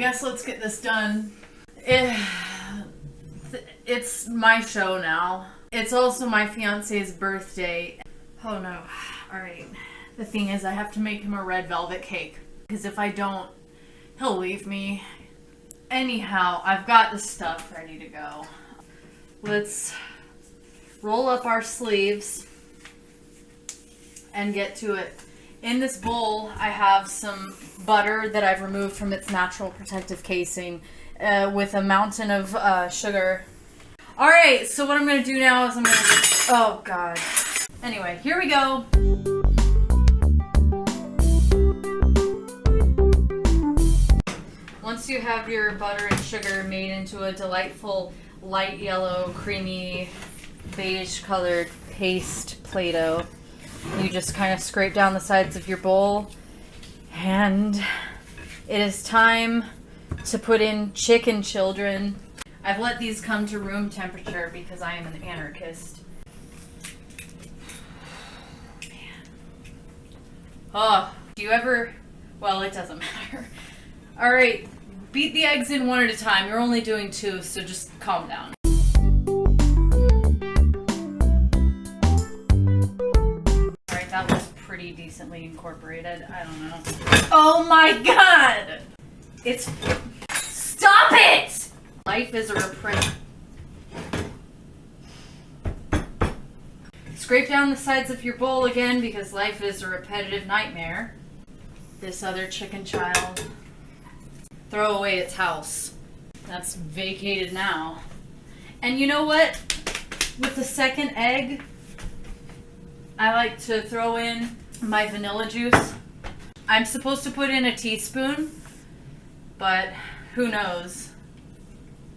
guess let's get this done. It's my show now. It's also my fiance's birthday. Oh no. Alright. The thing is, I have to make him a red velvet cake. Because if I don't, he'll leave me. Anyhow, I've got the stuff ready to go. Let's roll up our sleeves and get to it. In this bowl, I have some butter that I've removed from its natural protective casing with a mountain of sugar. Alright, so what I'm going to do now is I'm going to... Oh, God. Anyway, here we go. Once you have your butter and sugar made into a delightful light yellow, creamy, beige colored paste Play-Doh, you just kind of scrape down the sides of your bowl, and it is time to put in chicken children. I've let these come to room temperature because I am an anarchist. Man. Oh, do you ever... Well, it doesn't matter. Alright, beat the eggs in one at a time. You're only doing 2, so just calm down. That was pretty decently incorporated. I don't know. Oh my god! It's... Stop it! Life is a reprint. Scrape down the sides of your bowl again because life is a repetitive nightmare. This other chicken child. Throw away its house. That's vacated now. And you know what? With the second egg, I like to throw in my vanilla juice. I'm supposed to put in a teaspoon, but who knows?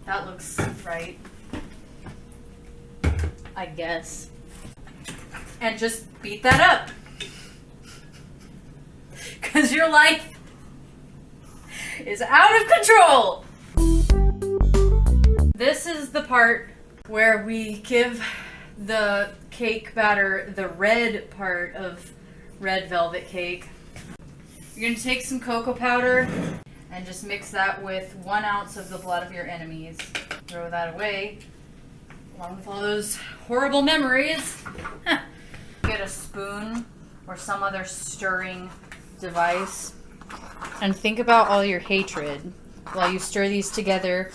That looks right. I guess. And just beat that up. Because your life is out of control. This is the part where we give the cake batter the red part of red velvet cake. You're going to take some cocoa powder and just mix that with 1 ounce of the blood of your enemies. Throw that away, along with all those horrible memories. Get a spoon or some other stirring device and think about all your hatred while you stir these together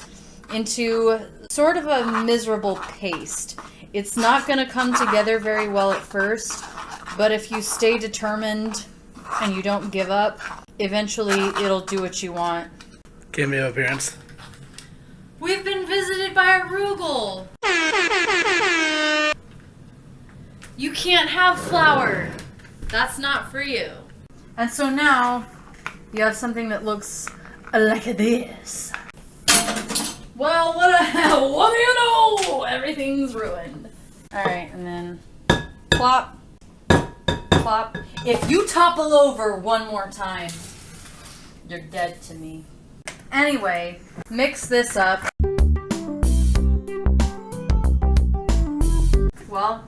into sort of a miserable paste. It's not going to come together very well at first, but if you stay determined and you don't give up, eventually it'll do what you want. Give me an appearance. We've been visited by a Rugel. You can't have flour. That's not for you. And so now you have something that looks like this. Well, what do you know? Everything's ruined. Alright, and then plop, plop. If you topple over one more time, you're dead to me. Anyway, mix this up. Well,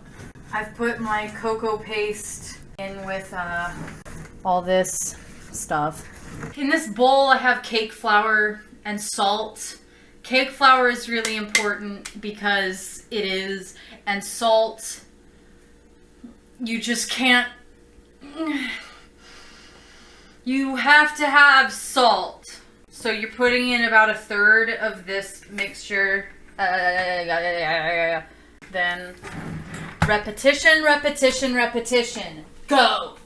I've put my cocoa paste in with all this stuff. In this bowl, I have cake flour and salt. Cake flour is really important because it is, and salt, you just can't, you have to have salt. So you're putting in about 1/3 of this mixture, then repetition, repetition, repetition, go!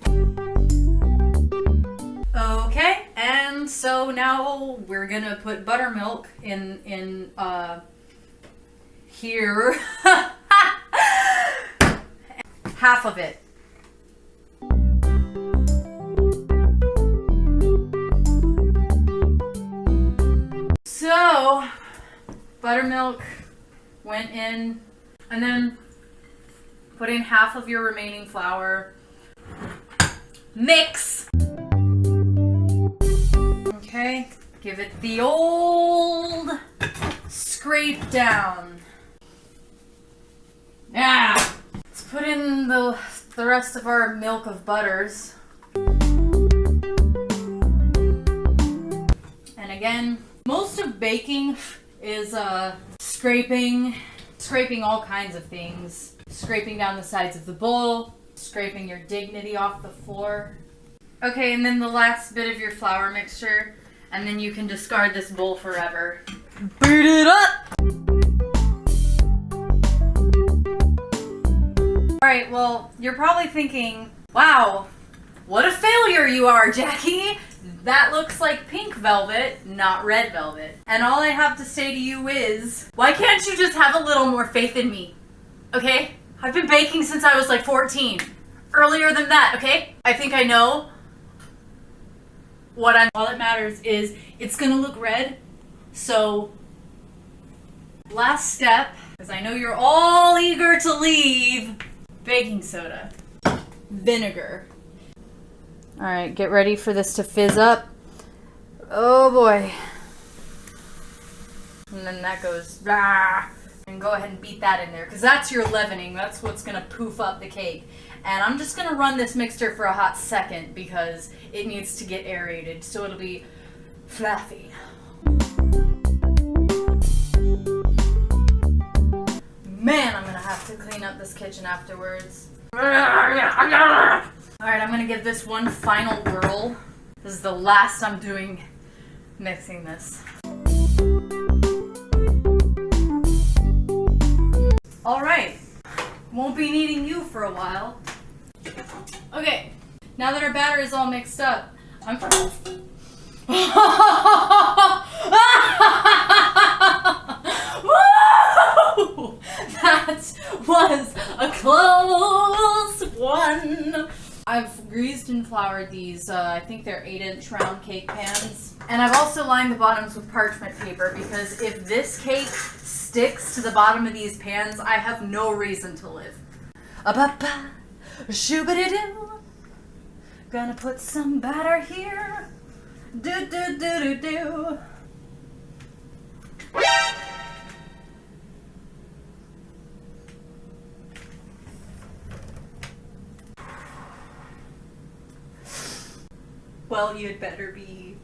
Okay, and so now we're gonna put buttermilk in here. Half of it. So, buttermilk went in, and then put in half of your remaining flour. Mix! Okay, give it the old scrape down. Yeah! Let's put in the rest of our milk of butters. And again. Most of baking is scraping all kinds of things. Scraping down the sides of the bowl, scraping your dignity off the floor. Okay, and then the last bit of your flour mixture, and then you can discard this bowl forever. Beat it up! Alright, well, you're probably thinking, wow, what a failure you are, Jackie! That looks like pink velvet, not red velvet. And all I have to say to you is, why can't you just have a little more faith in me? Okay? I've been baking since I was like 14. Earlier than that, okay? I think I know what all that matters is it's gonna look red. So, last step, because I know you're all eager to leave, baking soda, vinegar. All right, get ready for this to fizz up. Oh boy. And then that goes, and go ahead and beat that in there, because that's your leavening. That's what's gonna poof up the cake. And I'm just gonna run this mixture for a hot second because it needs to get aerated, so it'll be fluffy. Man, I'm gonna have to clean up this kitchen afterwards. Alright, I'm gonna give this one final whirl. This is the last I'm doing mixing this. Alright, won't be needing you for a while. Okay, now that our batter is all mixed up, I'm Woo! That was a close one. I've greased and floured these, I think they're 8-inch round cake pans. And I've also lined the bottoms with parchment paper because if this cake sticks to the bottom of these pans, I have no reason to live. A-ba-ba, shoo-ba-doo-doo. Gonna put some batter here. Do-do-do-do-do. Well, you'd better be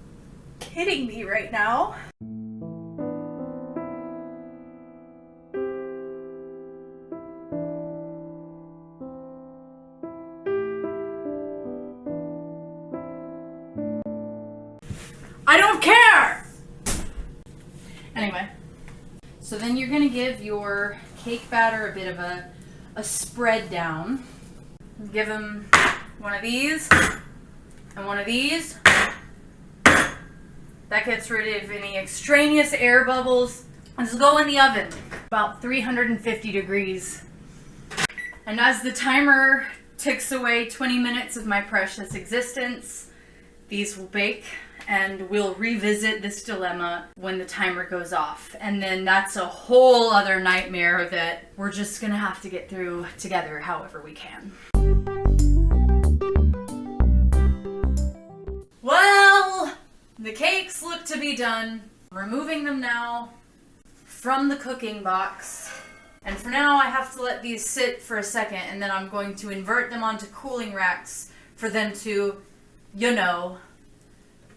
kidding me right now. I don't care! Anyway, so then you're gonna give your cake batter a bit of a spread down. Give them one of these. And one of these, that gets rid of any extraneous air bubbles. Let's go in the oven, about 350 degrees. And as the timer ticks away 20 minutes of my precious existence, these will bake, and we'll revisit this dilemma when the timer goes off. And then that's a whole other nightmare that we're just gonna have to get through together however we can. Well, the cakes look to be done. Removing them now from the cooking box. And for now, I have to let these sit for a second, and then I'm going to invert them onto cooling racks for them to, you know,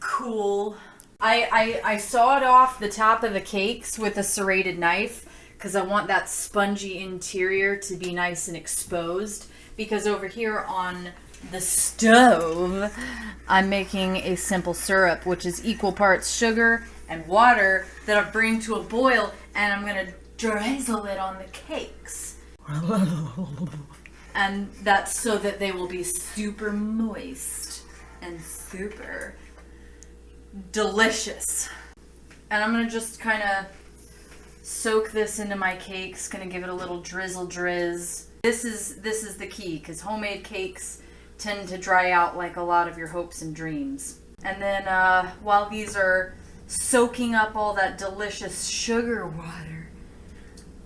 cool. I sawed off the top of the cakes with a serrated knife because I want that spongy interior to be nice and exposed. Because over here on the stove, I'm making a simple syrup, which is equal parts sugar and water that I bring to a boil, and I'm gonna drizzle it on the cakes. And that's so that they will be super moist and super delicious. And I'm gonna just kind of soak this into my cakes, gonna give it a little drizzle drizz. This is the key, because homemade cakes tend to dry out like a lot of your hopes and dreams. And then while these are soaking up all that delicious sugar water,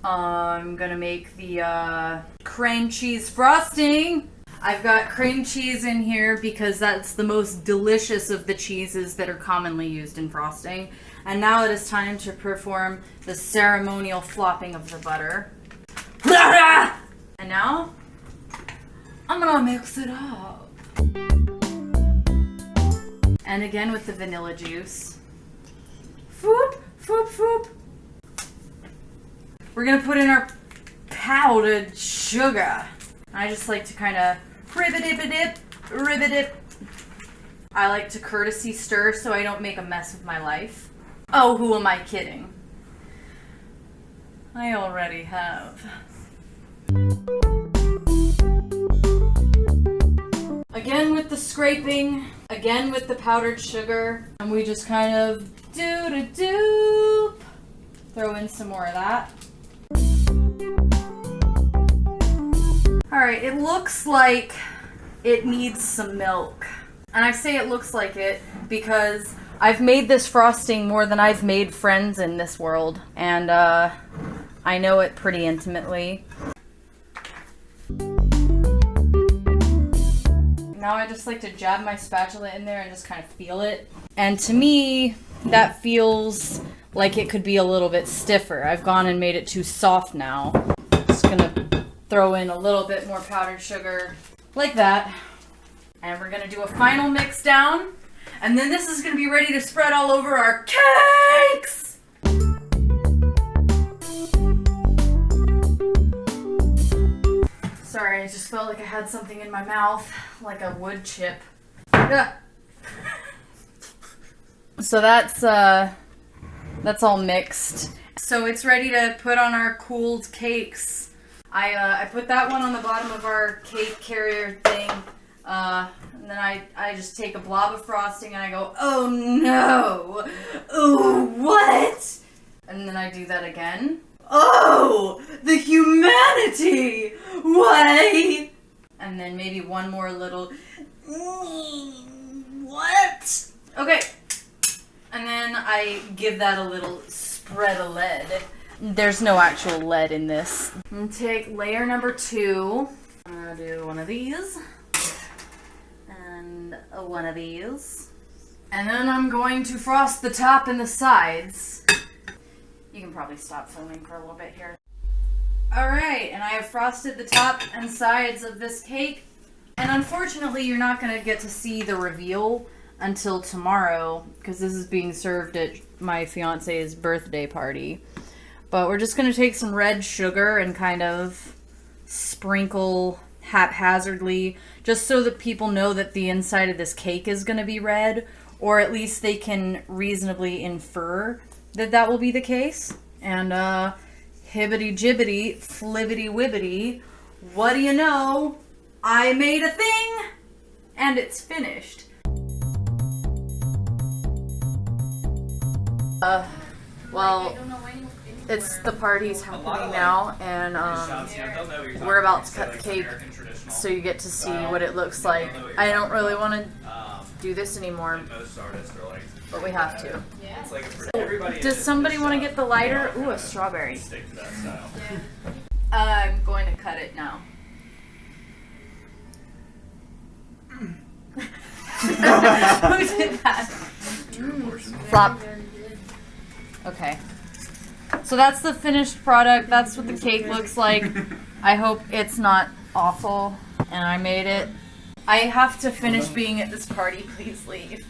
I'm gonna make the cream cheese frosting. I've got cream cheese in here because that's the most delicious of the cheeses that are commonly used in frosting. And now it is time to perform the ceremonial flopping of the butter. And now I'm gonna mix it up. And again with the vanilla juice. swoop. We're gonna put in our powdered sugar. I just like to kind of ribbit-dip. I like to courtesy stir so I don't make a mess of my life. Oh, who am I kidding? I already have. Again with the scraping, again with the powdered sugar, and we just kind of do-do-do. Throw in some more of that. Alright, it looks like it needs some milk. And I say it looks like it because I've made this frosting more than I've made friends in this world. And I know it pretty intimately. Now I just like to jab my spatula in there and just kind of feel it. And to me, that feels like it could be a little bit stiffer. I've gone and made it too soft now. Just gonna throw in a little bit more powdered sugar like that. And we're gonna do a final mix down. And then this is gonna be ready to spread all over our cakes! Sorry, I just felt like I had something in my mouth, like a wood chip. Yeah. So that's all mixed. So it's ready to put on our cooled cakes. I put that one on the bottom of our cake carrier thing, and then I just take a blob of frosting and I go, oh no, oh what? And then I do that again. Oh, the humanity, why? And then maybe one more little, what? Okay, and then I give that a little spread of lead. There's no actual lead in this. I'm gonna take layer number 2. I'm gonna do one of these. And one of these. And then I'm going to frost the top and the sides. You can probably stop filming for a little bit here. Alright, and I have frosted the top and sides of this cake. And unfortunately, you're not gonna get to see the reveal until tomorrow, because this is being served at my fiance's birthday party. But we're just going to take some red sugar and kind of sprinkle haphazardly, just so that people know that the inside of this cake is going to be red, or at least they can reasonably infer that that will be the case. And hibbity-jibbity, flibbity-wibbity, what do you know? I made a thing, and it's finished. Well, it's the party's happening now, and we're about to cut the cake, so you get to see what it looks like. I don't really want to do this anymore, but we have to. Does somebody want to get the lighter? Ooh, a strawberry. I'm going to cut it now. Who did that? Flop. Okay. So that's the finished product. That's what the cake looks like. I hope it's not awful. And I made it. I have to finish being at this party. Please leave.